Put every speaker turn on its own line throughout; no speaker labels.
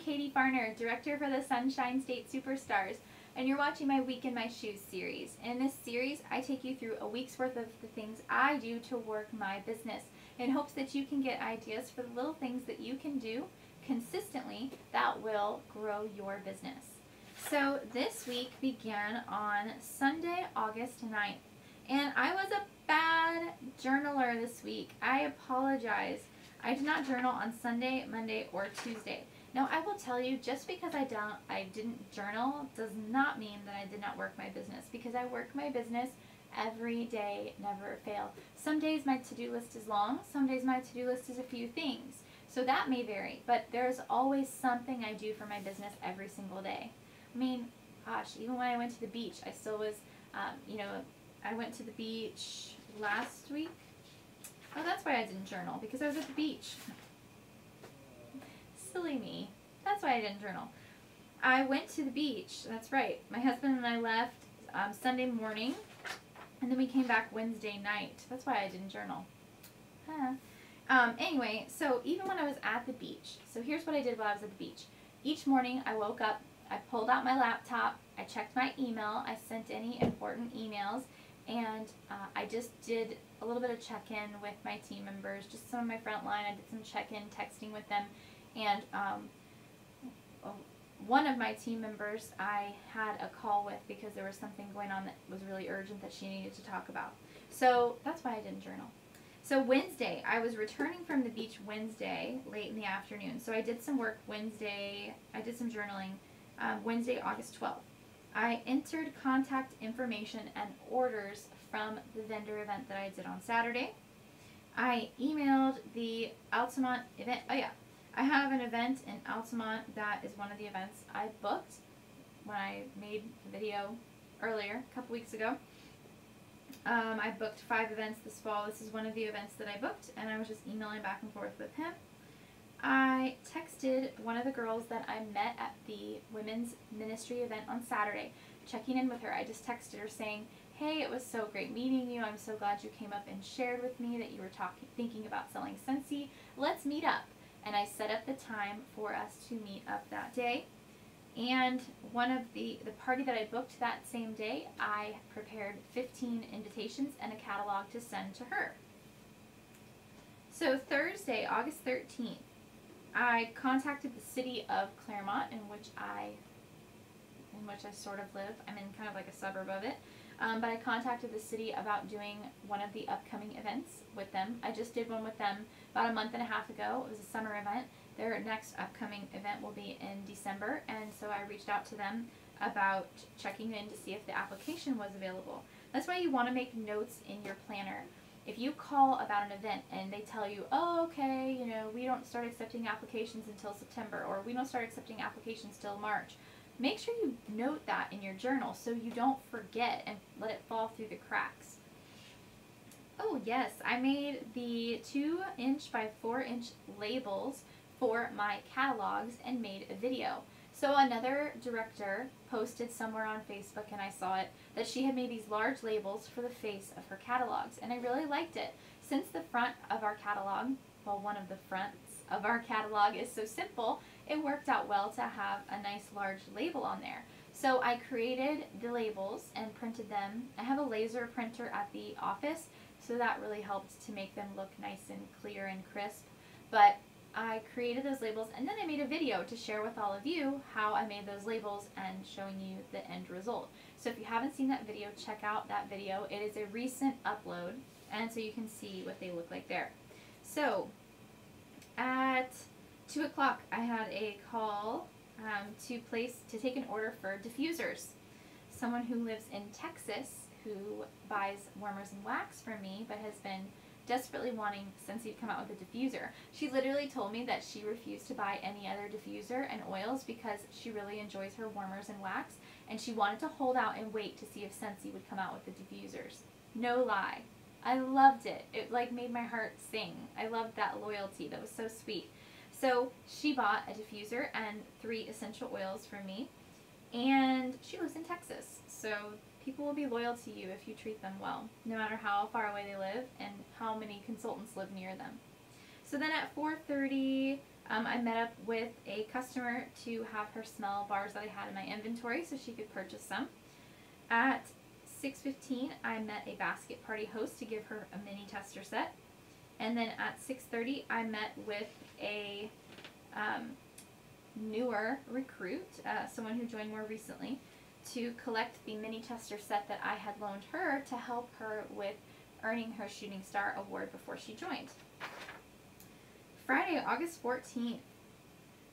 Katie Farner, Director for the Sunshine State Superstars, and you're watching my Week in My Shoes series. In this series, I take you through a week's worth of the things I do to work my business in hopes that you can get ideas for the little things that you can do consistently that will grow your business. So this week began on Sunday, August 9th, and I was a bad journaler this week. I apologize. I did not journal on Sunday, Monday, or Tuesday. Now, I will tell you, just because I didn't journal does not mean that I did not work my business, because I work my business every day, never fail. Some days my to-do list is long, some days my to-do list is a few things. So that may vary, but there's always something I do for my business every single day. I mean, gosh, even when I went to the beach, I still was, I went to the beach last week. Oh, that's why I didn't journal, because I was at the beach. Silly me. That's why I didn't journal. I went to the beach. That's right. My husband and I left Sunday morning, and then we came back Wednesday night. That's why I didn't journal. Anyway, so even when I was at the beach, so here's what I did while I was at the beach. Each morning I woke up, I pulled out my laptop, I checked my email, I sent any important emails, and I just did a little bit of check-in with my team members, just some of my front line. I did some check-in texting with them. And one of my team members I had a call with because there was something going on that was really urgent that she needed to talk about. So that's why I didn't journal. So Wednesday, I was returning from the beach Wednesday, late in the afternoon. So I did some work Wednesday. I did some journaling Wednesday, August 12th. I entered contact information and orders from the vendor event that I did on Saturday. I emailed the Altamont event. Oh yeah. I have an event in Altamont that is one of the events I booked when I made the video earlier, a couple weeks ago. I booked 5 events this fall. This is one of the events that I booked, and I was just emailing back and forth with him. I texted one of the girls that I met at the women's ministry event on Saturday, checking in with her. I just texted her saying, hey, it was so great meeting you. I'm so glad you came up and shared with me that you were thinking about selling Scentsy. Let's meet up. And I set up the time for us to meet up that day. And one of the party that I booked that same day, I prepared 15 invitations and a catalog to send to her. So Thursday, August 13th, I contacted the city of Claremont, in which I sort of live. I'm in kind of like a suburb of it. But I contacted the city about doing one of the upcoming events with them. I just did one with them about a month and a half ago. It was a summer event. Their next upcoming event will be in December, and so I reached out to them about checking in to see if the application was available. That's why you want to make notes in your planner. If you call about an event and they tell you, oh, okay, we don't start accepting applications until September, or we don't start accepting applications till March, make sure you note that in your journal so you don't forget and let it fall through the cracks. Oh yes, I made the 2-inch by 4-inch labels for my catalogs and made a video. So another director posted somewhere on Facebook, and I saw it, that she had made these large labels for the face of her catalogs, and I really liked it. Since the front of our catalog, well, one of the fronts of our catalog is so simple, it worked out well to have a nice large label on there. So I created the labels and printed them. I have a laser printer at the office, so that really helped to make them look nice and clear and crisp. But I created those labels, and then I made a video to share with all of you how I made those labels and showing you the end result. So if you haven't seen that video, check out that video. It is a recent upload, and so you can see what they look like there. So at 2 o'clock, I had a call to take an order for diffusers. Someone who lives in Texas who buys warmers and wax from me, but has been desperately wanting Scentsy to come out with a diffuser. She literally told me that she refused to buy any other diffuser and oils because she really enjoys her warmers and wax, and she wanted to hold out and wait to see if Scentsy would come out with the diffusers. No lie. I loved it. It made my heart sing. I loved that loyalty. That was so sweet. So she bought a diffuser and 3 essential oils from me, and she lives in Texas. So people will be loyal to you if you treat them well, no matter how far away they live and how many consultants live near them. So then at 4:30, I met up with a customer to have her smell bars that I had in my inventory so she could purchase some. At 6:15, I met a basket party host to give her a mini tester set. And then at 6:30, I met with a newer recruit, someone who joined more recently, to collect the mini tester set that I had loaned her to help her with earning her Shooting Star Award before she joined. Friday, August 14th,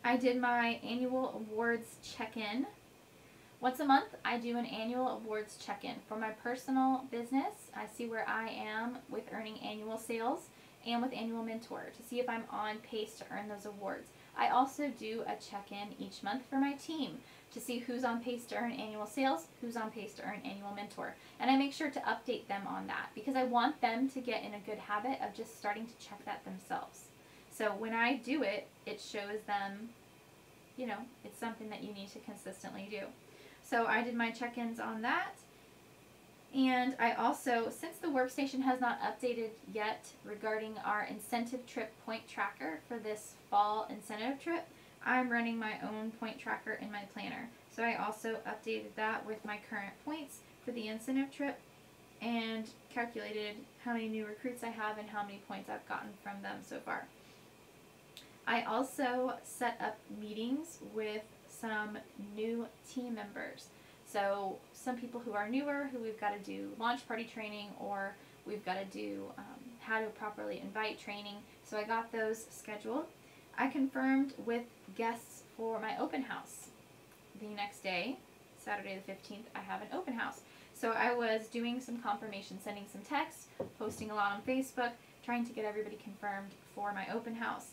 I did my annual awards check-in. Once a month, I do an annual awards check-in. For my personal business, I see where I am with earning annual sales and with Annual Mentor to see if I'm on pace to earn those awards. I also do a check-in each month for my team to see who's on pace to earn annual sales, who's on pace to earn Annual Mentor. And I make sure to update them on that because I want them to get in a good habit of just starting to check that themselves. So when I do it, it shows them, you know, it's something that you need to consistently do. So I did my check-ins on that. And I also, since the workstation has not updated yet regarding our incentive trip point tracker for this fall incentive trip, I'm running my own point tracker in my planner. So I also updated that with my current points for the incentive trip and calculated how many new recruits I have and how many points I've gotten from them so far. I also set up meetings with some new team members. So some people who are newer, who we've got to do launch party training, or we've got to do how to properly invite training. So I got those scheduled. I confirmed with guests for my open house. The next day, Saturday the 15th, I have an open house. So I was doing some confirmation, sending some texts, posting a lot on Facebook, trying to get everybody confirmed for my open house.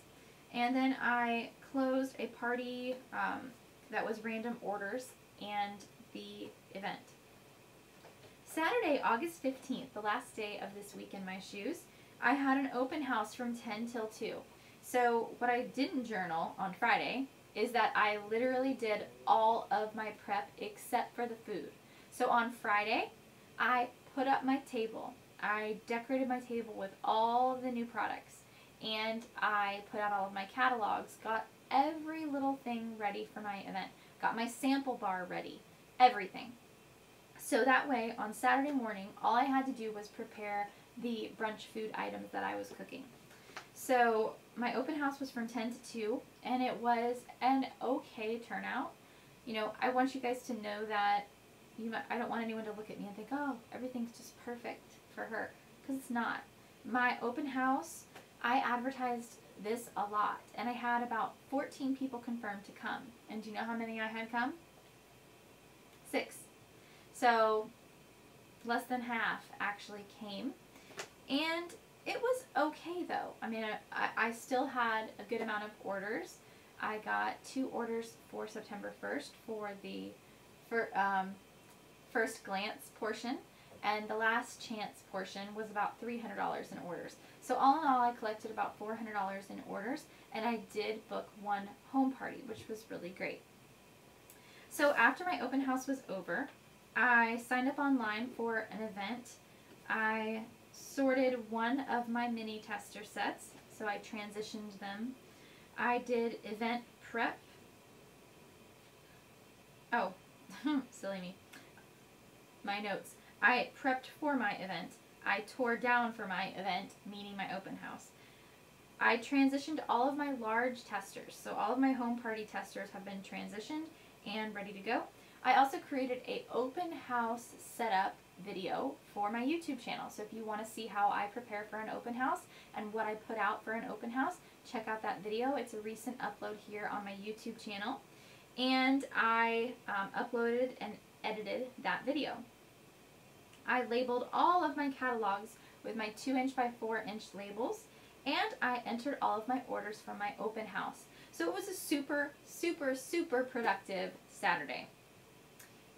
And then I closed a party that was random orders and the event. Saturday, August 15th, the last day of this week in my shoes, I had an open house from 10 till 2. So what I didn't journal on Friday is that I literally did all of my prep except for the food. So on Friday, I put up my table. I decorated my table with all of the new products. And I put out all of my catalogs, got every little thing ready for my event, got my sample bar ready, everything. So that way, on Saturday morning, all I had to do was prepare the brunch food items that I was cooking. So my open house was from 10 to 2, and it was an okay turnout. You know, I want you guys to know that I don't want anyone to look at me and think, oh, everything's just perfect for her, because it's not. My open house, I advertised this a lot, and I had about 14 people confirmed to come. And do you know how many I had come? 6. So less than half actually came. And it was okay, though. I mean, I still had a good amount of orders. I got 2 orders for September 1st for the first glance portion. And the last chance portion was about $300 in orders. So all in all, I collected about $400 in orders, and I did book 1 home party, which was really great. So after my open house was over, I signed up online for an event. I sorted one of my mini tester sets, so I transitioned them. I did event prep. Oh, silly me. My notes. I prepped for my event. I tore down for my event, meaning my open house. I transitioned all of my large testers. So all of my home party testers have been transitioned and ready to go. I also created a open house setup video for my YouTube channel. So if you want to see how I prepare for an open house and what I put out for an open house, check out that video. It's a recent upload here on my YouTube channel. And I uploaded and edited that video. I labeled all of my catalogs with my 2" by 4" labels, and I entered all of my orders from my open house. So it was a super, super, super productive Saturday.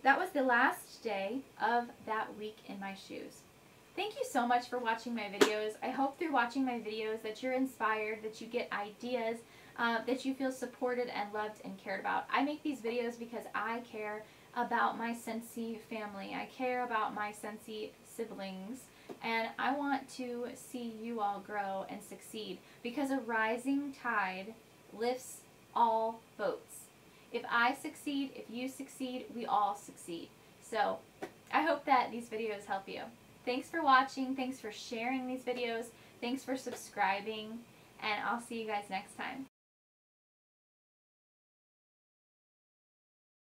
That was the last day of that week in my shoes. Thank you so much for watching my videos. I hope through watching my videos that you're inspired, that you get ideas, that you feel supported and loved and cared about. I make these videos because I care about my Scentsy family. I care about my Scentsy siblings, and I want to see you all grow and succeed, because a rising tide lifts all boats. If I succeed, if you succeed, we all succeed. So I hope that these videos help you. Thanks for watching. Thanks for sharing these videos. Thanks for subscribing. And I'll see you guys next time.